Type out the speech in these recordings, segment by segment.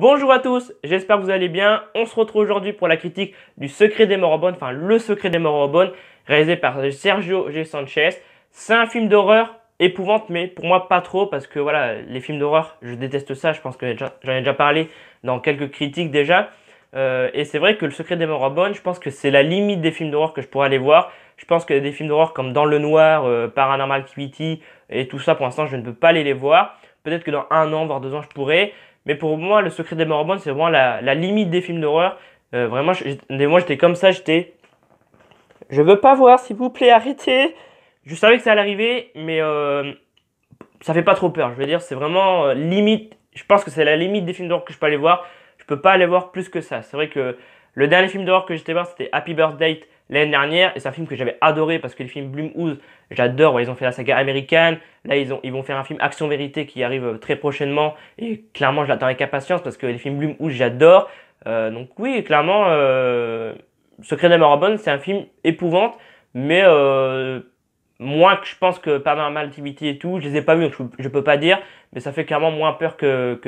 Bonjour à tous, j'espère que vous allez bien. On se retrouve aujourd'hui pour la critique du Secret des Moribondes, enfin Le Secret des Moribondes, réalisé par Sergio G. Sanchez. C'est un film d'horreur épouvante, mais pour moi pas trop, parce que voilà, les films d'horreur, je déteste ça. Je pense que j'en ai déjà parlé dans quelques critiques déjà. Et c'est vrai que Le Secret des Moribondes, je pense que c'est la limite des films d'horreur que je pourrais aller voir. Je pense que des films d'horreur comme Dans le Noir, Paranormal Activity et tout ça, pour l'instant, je ne peux pas aller les voir. Peut-être que dans 1 an, voire 2 ans, je pourrais. Mais pour moi, Le Secret des Moribondes, c'est vraiment la limite des films d'horreur. Vraiment, moi, j'étais comme ça, je veux pas voir, s'il vous plaît, arrêtez. Je savais que ça allait arriver, mais ça fait pas trop peur. Je veux dire, c'est vraiment limite. Je pense que c'est la limite des films d'horreur que je peux aller voir. Je peux pas aller voir plus que ça. C'est vrai que le dernier film d'horreur que j'étais voir, c'était Happy Birthday l'année dernière. Et c'est un film que j'avais adoré parce que les films Blumhouse, j'adore. Ouais, ils ont fait la saga américaine. Là, ils vont faire un film Action Vérité qui arrive très prochainement. Et clairement, je l'attends avec impatience parce que les films Blumhouse, j'adore. Donc oui, clairement, Secret des Moribondes, c'est un film épouvante. Mais moins que je pense que Paranormal Activity et tout, je les ai pas vus, donc je peux pas dire, mais ça fait clairement moins peur que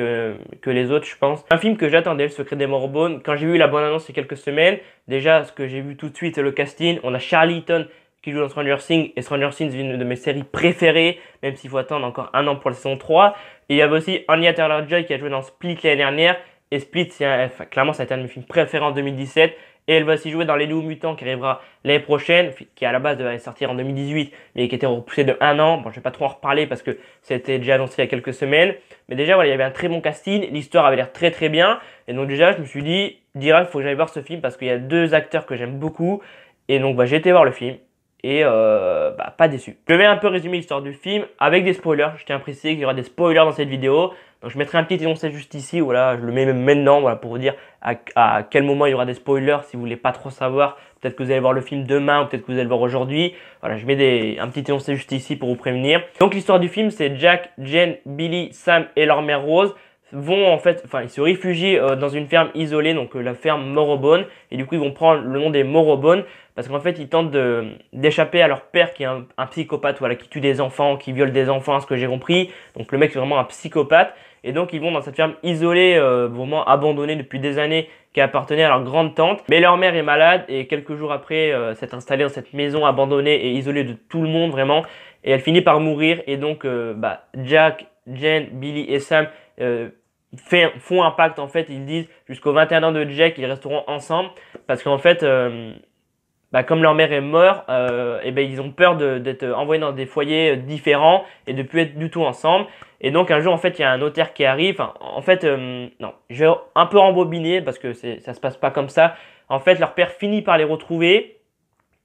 les autres, je pense. Un film que j'attendais, Le Secret des Moribondes, quand j'ai vu la bande-annonce il y a quelques semaines, déjà, ce que j'ai vu tout de suite, c'est le casting. On a Charlie Eaton qui joue dans Stranger Things, et Stranger Things est une de mes séries préférées, même s'il faut attendre encore 1 an pour la saison 3. Et il y avait aussi Anya Taylor-Joy qui a joué dans Split l'année dernière, et Split, clairement, ça a été un de mes films préférés en 2017. Et elle va aussi jouer dans Les Nouveaux Mutants qui arrivera l'année prochaine, qui à la base devait sortir en 2018, mais qui était repoussé de 1 an. Bon, je vais pas trop en reparler parce que c'était déjà annoncé il y a quelques semaines. Mais déjà, voilà, il y avait un très bon casting, l'histoire avait l'air très très bien. Et donc déjà, je me suis dit, direct, il faut que j'aille voir ce film parce qu'il y a 2 acteurs que j'aime beaucoup. Et donc, j'ai été voir le film. Et pas déçu. Je vais un peu résumer l'histoire du film avec des spoilers. Je tiens à préciser qu'il y aura des spoilers dans cette vidéo. Donc je mettrai un petit énoncé juste ici, voilà, je le mets même maintenant, voilà, pour vous dire à quel moment il y aura des spoilers si vous voulez pas trop savoir. Peut-être que vous allez voir le film demain ou peut-être que vous allez le voir aujourd'hui. Voilà, je mets un petit énoncé juste ici pour vous prévenir. Donc l'histoire du film, c'est Jack, Jen, Billy, Sam et leur mère Rose ils se réfugient dans une ferme isolée, donc la ferme Moribond, et du coup ils vont prendre le nom des Moribond parce qu'en fait ils tentent d'échapper à leur père qui est un psychopathe, voilà, qui tue des enfants, qui viole des enfants, à ce que j'ai compris. Donc le mec est vraiment un psychopathe, et donc ils vont dans cette ferme isolée, vraiment abandonnée depuis des années, qui appartenait à leur grande tante. Mais leur mère est malade et quelques jours après s'est installée dans cette maison abandonnée et isolée de tout le monde vraiment, et elle finit par mourir. Et donc Jack, Jen, Billy et Sam font un pacte. En fait, ils disent jusqu'au 21 ans de Jack ils resteront ensemble parce qu'en fait comme leur mère est morte, ils ont peur d'être envoyés dans des foyers différents et de plus être du tout ensemble. Et donc un jour en fait il y a un notaire qui arrive. Non, je vais un peu rembobiner parce que ça se passe pas comme ça. En fait leur père finit par les retrouver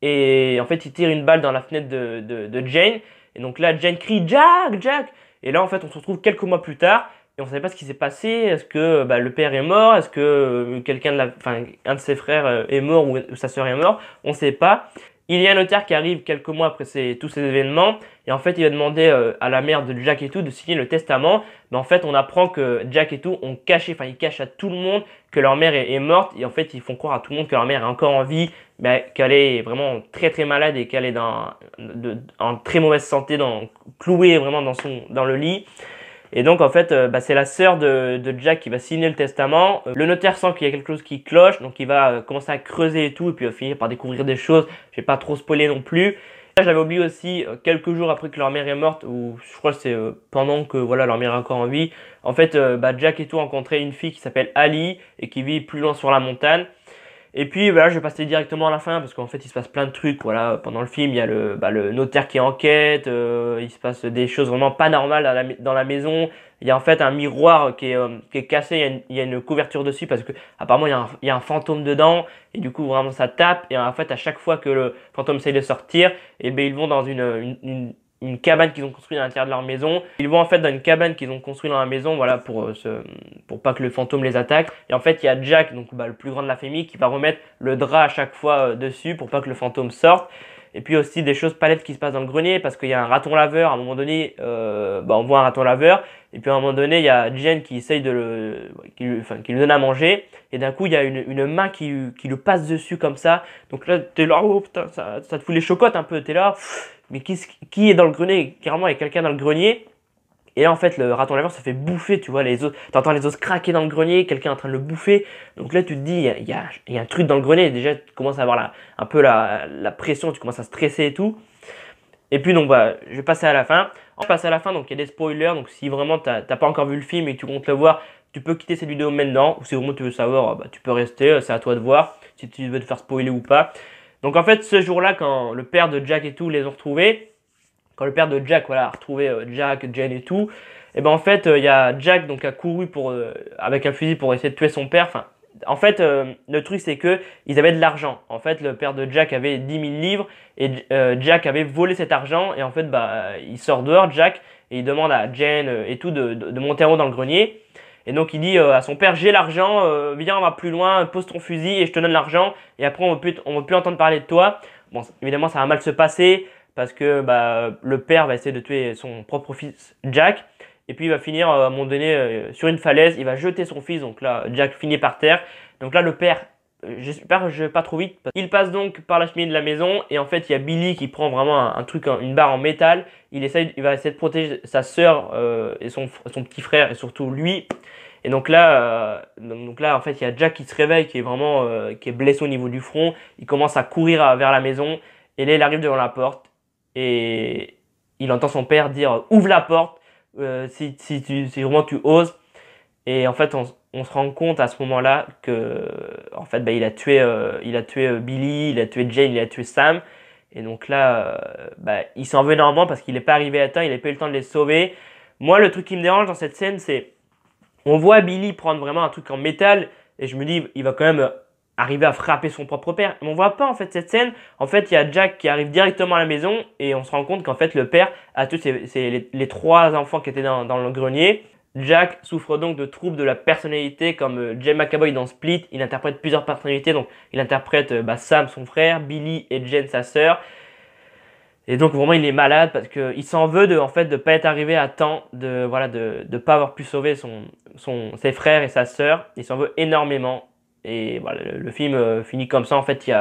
et en fait il tire une balle dans la fenêtre de Jane. Et donc là Jane crie Jack, Jack. Et là en fait on se retrouve quelques mois plus tard. Et on ne savait pas ce qui s'est passé. Est-ce que le père est mort? Est-ce que un de ses frères est mort ou sa sœur est mort? On ne sait pas. Il y a un notaire qui arrive quelques mois après tous ces événements. Et en fait, il va demander à la mère de Jack et tout de signer le testament. Mais en fait, on apprend que Jack et tout ont caché, ils cachent à tout le monde que leur mère est morte. Et en fait, ils font croire à tout le monde que leur mère est encore en vie, qu'elle est vraiment très très malade et qu'elle est en très mauvaise santé, clouée vraiment dans le lit. Et donc en fait c'est la sœur de Jack qui va signer le testament. Le notaire sent qu'il y a quelque chose qui cloche, donc il va commencer à creuser et tout, et puis il va finir par découvrir des choses. Je vais pas trop spoiler non plus. Là j'avais oublié aussi quelques jours après que leur mère est morte, ou je crois que c'est pendant que voilà leur mère est encore en vie. En fait Jack et tout rencontré une fille qui s'appelle Ali et qui vit plus loin sur la montagne. Et puis je vais passer directement à la fin parce qu'en fait il se passe plein de trucs. Voilà, pendant le film il y a le notaire qui enquête, il se passe des choses vraiment pas normales dans la maison. Il y a en fait un miroir qui est cassé, il y a une couverture dessus parce que apparemment il y a un fantôme dedans, et du coup vraiment ça tape. Et en fait à chaque fois que le fantôme essaie de sortir, et ils vont dans une cabane qu'ils ont construite à l'intérieur de leur maison. Ils vont en fait dans une cabane qu'ils ont construite dans la maison, voilà, pour pas que le fantôme les attaque. Et en fait, il y a Jack, donc le plus grand de la famille, qui va remettre le drap à chaque fois dessus pour pas que le fantôme sorte. Et puis aussi des choses pas lettres qui se passent dans le grenier parce qu'il y a un raton laveur. À un moment donné, on voit un raton laveur. Et puis à un moment donné, il y a Jen qui essaye qui lui donne à manger. Et d'un coup, il y a une main qui lui passe dessus comme ça. Donc là, t'es là, oh putain, ça te fout les chocottes un peu. T'es là, mais qui est dans le grenier? Carrément, il y a quelqu'un dans le grenier. Et là, en fait, le raton laveur se fait bouffer, tu vois, les os. T'entends les os craquer dans le grenier, quelqu'un est en train de le bouffer. Donc là, tu te dis, il y a un truc dans le grenier. Déjà, tu commences à avoir un peu la pression, tu commences à stresser et tout. Et puis, donc, bah, je vais passer à la fin. En passer à la fin, donc, il y a des spoilers. Donc, si vraiment t'as pas encore vu le film et que tu comptes le voir, tu peux quitter cette vidéo maintenant. Ou si vraiment tu veux savoir, bah, tu peux rester. C'est à toi de voir si tu veux te faire spoiler ou pas. Donc, en fait, ce jour-là, quand le père de Jack et tout les ont retrouvés, quand le père de Jack voilà, a retrouvé Jack, Jane et tout, et ben en fait, il y a Jack donc, a couru avec un fusil pour essayer de tuer son père. Enfin, en fait, le truc c'est que ils avaient de l'argent. En fait, le père de Jack avait 10 000 livres et Jack avait volé cet argent. Et en fait, bah, il sort dehors, Jack, et il demande à Jane et tout de monter en haut dans le grenier. Et donc il dit à son père, j'ai l'argent, viens on va plus loin, pose ton fusil et je te donne l'argent. Et après on va plus entendre parler de toi. Bon, évidemment ça va mal se passer parce que bah, le père va essayer de tuer son propre fils Jack. Et puis il va finir à un moment donné sur une falaise, il va jeter son fils. Donc là Jack finit par terre. Donc là le père, j'espère que je vais pas trop vite. Il passe donc par la cheminée de la maison et en fait il y a Billy qui prend vraiment un truc, une barre en métal. Il va essayer de protéger sa sœur et son petit frère et surtout lui. Et donc là, en fait, il y a Jack qui se réveille, qui est vraiment qui est blessé au niveau du front. Il commence à courir vers la maison. Et là, il arrive devant la porte. Et il entend son père dire ouvre la porte si vraiment tu oses. Et en fait, on se rend compte à ce moment-là que en fait, bah, il a tué Billy, il a tué Jane, il a tué Sam. Et donc là, bah, il s'en veut énormément parce qu'il n'est pas arrivé à temps, il n'a pas eu le temps de les sauver. Moi, le truc qui me dérange dans cette scène, c'est on voit Billy prendre vraiment un truc en métal et je me dis il va quand même arriver à frapper son propre père. Mais on voit pas en fait cette scène. En fait, il y a Jack qui arrive directement à la maison et on se rend compte qu'en fait le père a tué les 3 enfants qui étaient dans le grenier. Jack souffre donc de troubles de la personnalité comme Jay McAvoy dans Split. Il interprète plusieurs personnalités. Donc il interprète Sam son frère, Billy et Jane sa sœur. Et donc vraiment il est malade parce qu'il s'en veut de pas être arrivé à temps, de pas avoir pu sauver ses frères et sa sœur. Il s'en veut énormément. Et voilà, le film finit comme ça. En fait, il y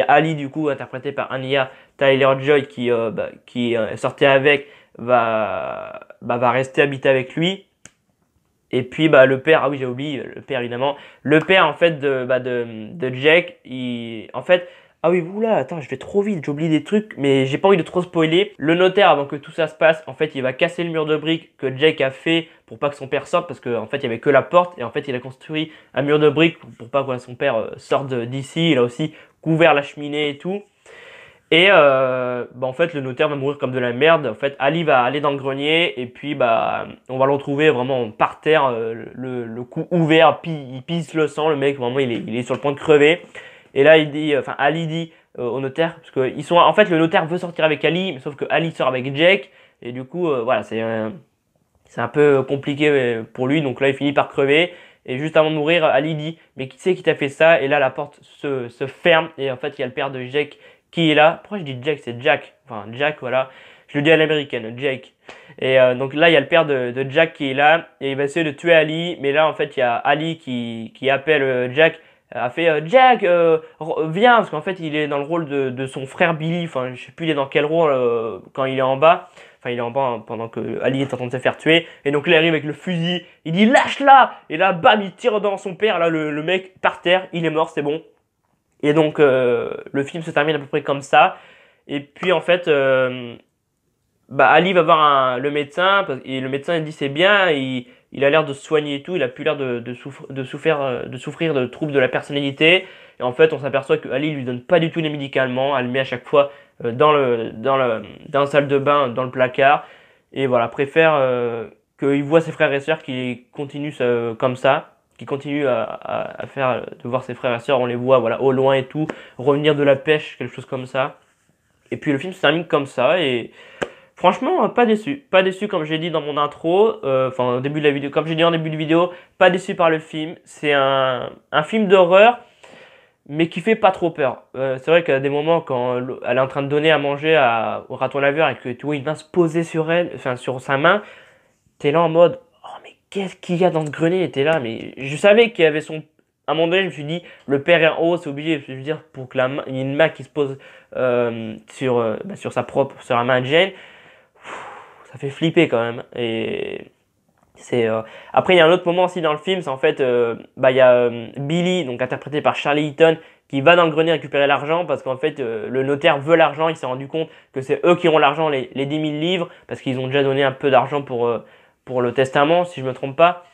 a Ali du coup interprété par Anya Taylor-Joy qui sortait avec, va rester habiter avec lui. Et puis le père, ah oui j'ai oublié le père évidemment. Le père en fait de Jack, en fait. Ah oui, oula, attends, je vais trop vite, j'oublie des trucs, mais j'ai pas envie de trop spoiler. Le notaire, avant que tout ça se passe, en fait, il va casser le mur de briques que Jake a fait pour pas que son père sorte, parce qu'en fait, il y avait que la porte, et en fait, il a construit un mur de briques pour pas que son père sorte d'ici. Il a aussi couvert la cheminée et tout. Et en fait, le notaire va mourir comme de la merde. En fait, Ali va aller dans le grenier, et puis on va le retrouver vraiment par terre, le cou ouvert, il pisse le sang, le mec, vraiment, il est sur le point de crever. Et là, Ali dit au notaire, parce que en fait, le notaire veut sortir avec Ali, mais sauf que Ali sort avec Jake, et du coup, voilà, c'est un peu compliqué pour lui, donc là, il finit par crever, et juste avant de mourir, Ali dit, mais qui c'est qui t'a fait ça? Et là, la porte se ferme, et en fait, il y a le père de Jake qui est là. Pourquoi je dis Jake? C'est Jack, enfin, Jack, voilà, je le dis à l'américaine, Jake. Et donc là, il y a le père de Jack qui est là, et il va essayer de tuer Ali, mais là, en fait, il y a Ali qui appelle Jack, a fait Jack viens, parce qu'en fait il est dans le rôle de son frère Billy. Enfin je sais plus il est dans quel rôle quand il est en bas, enfin il est en bas pendant que Ali est en train de se faire tuer. Et donc là il arrive avec le fusil, il dit lâche-la, et là bam il tire dans son père. Là le mec par terre, il est mort, c'est bon. Et donc le film se termine à peu près comme ça. Et puis en fait Ali va voir le médecin, et le médecin il dit c'est bien, il a l'air de se soigner et tout, il a plus l'air de souffrir de troubles de la personnalité. Et en fait, on s'aperçoit que Ali lui donne pas du tout les médicaments, elle le met à chaque fois dans la salle de bain, dans le placard. Et voilà, préfère qu'il voit ses frères et sœurs qui continuent comme ça, qui continuent de voir ses frères et sœurs, on les voit voilà au loin et tout, revenir de la pêche, quelque chose comme ça. Et puis le film se termine comme ça et franchement, pas déçu. Pas déçu comme j'ai dit dans mon intro, au début de la vidéo, comme j'ai dit en début de vidéo, pas déçu par le film. C'est un film d'horreur, mais qui fait pas trop peur. C'est vrai qu'à des moments, quand elle est en train de donner à manger au raton laveur et que tu vois, il vient se poser sur elle, enfin sur sa main, t'es là en mode, oh mais qu'est-ce qu'il y a dans ce grenier? T'es là, mais je savais qu'il y avait à un moment donné, je me suis dit, le père est en haut, c'est obligé, je veux dire, pour que il y ait une main qui se pose sur la main de Jane. ça fait flipper quand même. Et c'est après il y a un autre moment aussi dans le film, c'est en fait il y a Billy, donc interprété par Charlie Heaton, qui va dans le grenier récupérer l'argent parce qu'en fait le notaire veut l'argent. Il s'est rendu compte que c'est eux qui ont l'argent, les 10 000 livres, parce qu'ils ont déjà donné un peu d'argent pour le testament, si je me trompe pas.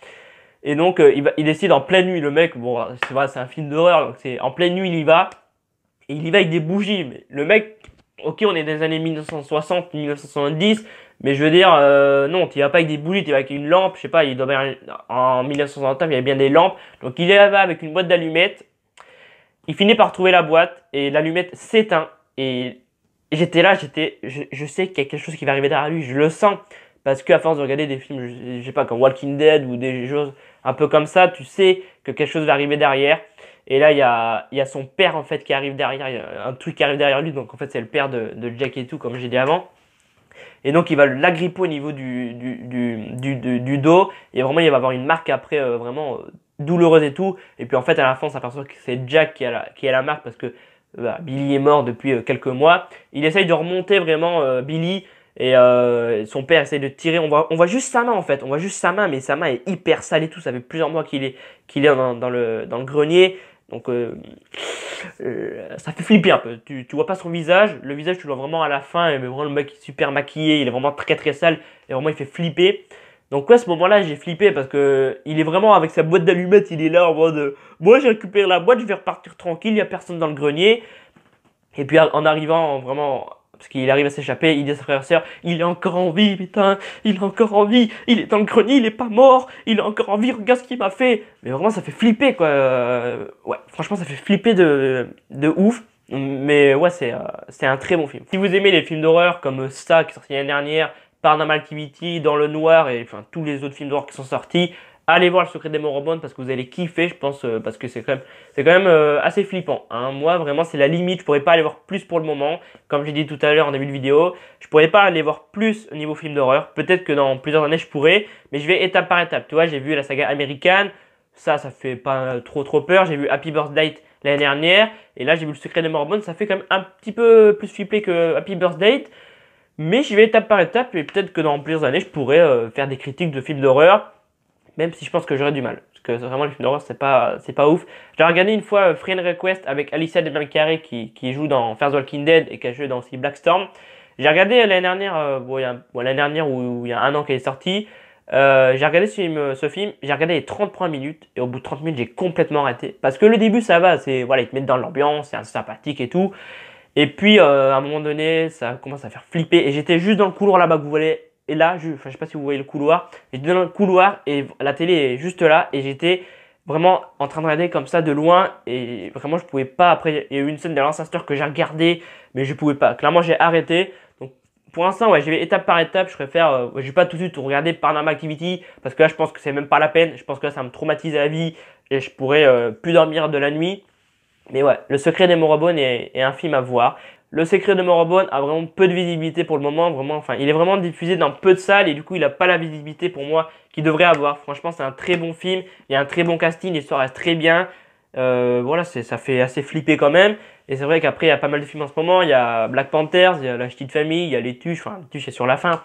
Et donc il décide en pleine nuit, le mec, bon c'est vrai, c'est un film d'horreur, donc c'est en pleine nuit il y va, et il y va avec des bougies. Mais le mec, ok, on est dans les années 1960, 1970, mais je veux dire, non, tu vas pas avec des bougies, tu vas avec une lampe, je sais pas, il doit bien, en 1969, il y avait bien des lampes, donc il est là-bas avec une boîte d'allumettes. Il finit par trouver la boîte et l'allumette s'éteint. Et j'étais là, je sais qu'il y a quelque chose qui va arriver derrière lui, je le sens. Parce qu'à force de regarder des films, je sais pas, comme Walking Dead ou des choses un peu comme ça, tu sais que quelque chose va arriver derrière. Et là, il y a son père en fait qui arrive derrière, il y a un truc qui arrive derrière lui. Donc en fait, c'est le père de Jack et tout, comme j'ai dit avant. Et donc il va l'agripper au niveau du dos. Et vraiment, il va avoir une marque après vraiment douloureuse et tout. Et puis en fait, à la fin, on s'aperçoit que c'est Jack qui a la marque parce que Billy est mort depuis quelques mois. Il essaye de remonter vraiment Billy. Et son père essaye de tirer. On voit juste sa main en fait. On voit juste sa main, mais sa main est hyper sale et tout. Ça fait plusieurs mois qu'il est dans le grenier. Donc ça fait flipper un peu. Tu vois pas son visage. Le visage, tu le vois vraiment à la fin. Et vraiment, le mec est super maquillé. Il est vraiment très très sale. Et vraiment, il fait flipper. Donc ouais, à ce moment-là, j'ai flippé parce que il est vraiment avec sa boîte d'allumettes. Il est là en mode moi, j'ai récupéré la boîte, je vais repartir tranquille. Il y a personne dans le grenier. Et puis en arrivant vraiment, parce qu'il arrive à s'échapper, il dit à ses frères et sœurs, il est encore en vie, putain, il est encore en vie, il est dans le grenier, il est pas mort, il est encore en vie, regarde ce qu'il m'a fait. Mais vraiment, ça fait flipper, quoi. Ouais, franchement, ça fait flipper de ouf. Mais ouais, c'est un très bon film. Si vous aimez les films d'horreur comme ça, qui est sorti l'année dernière, Paranormal Activity, Dans le Noir, et enfin tous les autres films d'horreur qui sont sortis, allez voir Le Secret des Moribonds parce que vous allez kiffer, je pense, parce que c'est quand même assez flippant. Hein. Moi, vraiment, c'est la limite. Je pourrais pas aller voir plus pour le moment. Comme j'ai dit tout à l'heure en début de vidéo, je pourrais pas aller voir plus au niveau film d'horreur. Peut-être que dans plusieurs années, je pourrais, mais je vais étape par étape. Tu vois, j'ai vu la saga American, ça fait pas trop peur. J'ai vu Happy Birthday l'année dernière, et là, j'ai vu Le Secret des Moribonds. Ça fait quand même un petit peu plus flipper que Happy Birthday. Mais je vais étape par étape, et peut-être que dans plusieurs années, je pourrais faire des critiques de films d'horreur. Même si je pense que j'aurais du mal. Parce que vraiment, les films d'horreur, c'est pas ouf. J'ai regardé une fois Friend Request avec Alicia Del qui joue dans Fear the Walking Dead et qui a joué dans aussi Black Storm. J'ai regardé l'année dernière, l'année dernière où il y a un an qu'elle est sortie. J'ai regardé ce film, j'ai regardé les 30 premières minutes et au bout de 30 minutes, j'ai complètement arrêté. Parce que le début, ça va, voilà, ils te mettent dans l'ambiance, c'est sympathique et tout. Et puis, à un moment donné, ça commence à faire flipper. Et j'étais juste dans le couloir là-bas que vous voyez. Et là, je sais pas si vous voyez le couloir, j'étais dans le couloir et la télé est juste là et j'étais vraiment en train de regarder comme ça de loin et vraiment je pouvais pas. Après, il y a eu une scène de l'Ancestor que j'ai regardé, mais je pouvais pas. Clairement, j'ai arrêté. Donc pour l'instant, ouais, je vais étape par étape. Je préfère, je vais pas tout de suite regarder Paranormal Activity parce que là, je pense que c'est même pas la peine. Je pense que là, ça me traumatise à vie et je pourrais plus dormir de la nuit. Mais ouais, Le Secret des Moribonds est un film à voir. Le Secret de Moribonds a vraiment peu de visibilité pour le moment, vraiment, enfin, il est vraiment diffusé dans peu de salles et du coup, il n'a pas la visibilité pour moi qu'il devrait avoir. Franchement, c'est un très bon film, il y a un très bon casting, l'histoire reste très bien. Voilà, ça fait assez flipper quand même. Et c'est vrai qu'après, il y a pas mal de films en ce moment. Il y a Black Panthers, il y a La Petite Famille, il y a Les Tuches, enfin, Les Tuches, c'est sur la fin.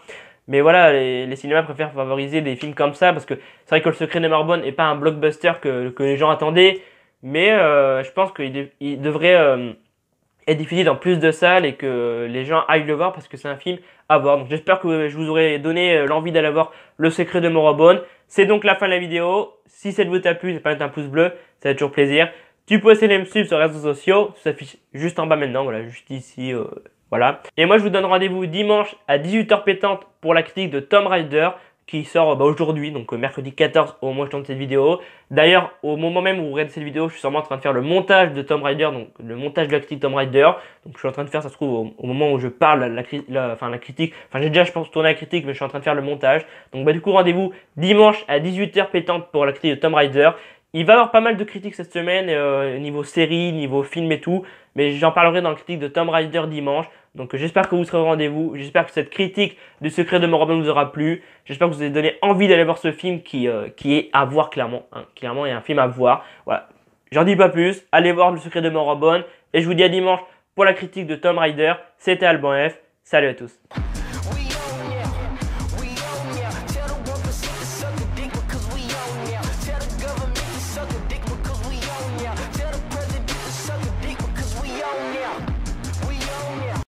Mais voilà, les cinémas préfèrent favoriser des films comme ça parce que c'est vrai que Le Secret de Moribonds n'est pas un blockbuster que les gens attendaient. Mais je pense qu'il devrait est diffusé dans plus de salles et que les gens aillent le voir parce que c'est un film à voir. Donc j'espère que je vous aurai donné l'envie d'aller voir Le Secret de Moribonds. C'est donc la fin de la vidéo. Si cette vidéo t'a plu, n'hésite pas à mettre un pouce bleu, ça fait toujours plaisir. Tu peux aussi me suivre sur les réseaux sociaux, ça s'affiche juste en bas maintenant, voilà, juste ici, voilà. Et moi je vous donne rendez-vous dimanche à 18h pétante pour la critique de Tomb Raider qui sort aujourd'hui, donc mercredi 14 au moment où je tourne cette vidéo. D'ailleurs, au moment même où vous regardez cette vidéo, je suis sûrement en train de faire le montage de Tomb Raider, donc le montage de la critique Tomb Raider. Donc je suis en train de faire, ça se trouve, au moment où je parle la critique. Enfin, j'ai déjà, je pense, tourné la critique, mais je suis en train de faire le montage. Donc bah, du coup, rendez-vous dimanche à 18h pétante pour la critique de Tomb Raider. Il va y avoir pas mal de critiques cette semaine, niveau série, niveau film et tout. Mais j'en parlerai dans la critique de Tomb Raider dimanche. Donc j'espère que vous serez au rendez-vous. J'espère que cette critique du Secret de Moribonds vous aura plu. J'espère que vous avez donné envie d'aller voir ce film qui est à voir clairement. Hein. Clairement, il y a un film à voir. Voilà. J'en dis pas plus. Allez voir Le Secret de Moribonds. Et je vous dis à dimanche pour la critique de Tomb Raider. C'était Alban F. Salut à tous.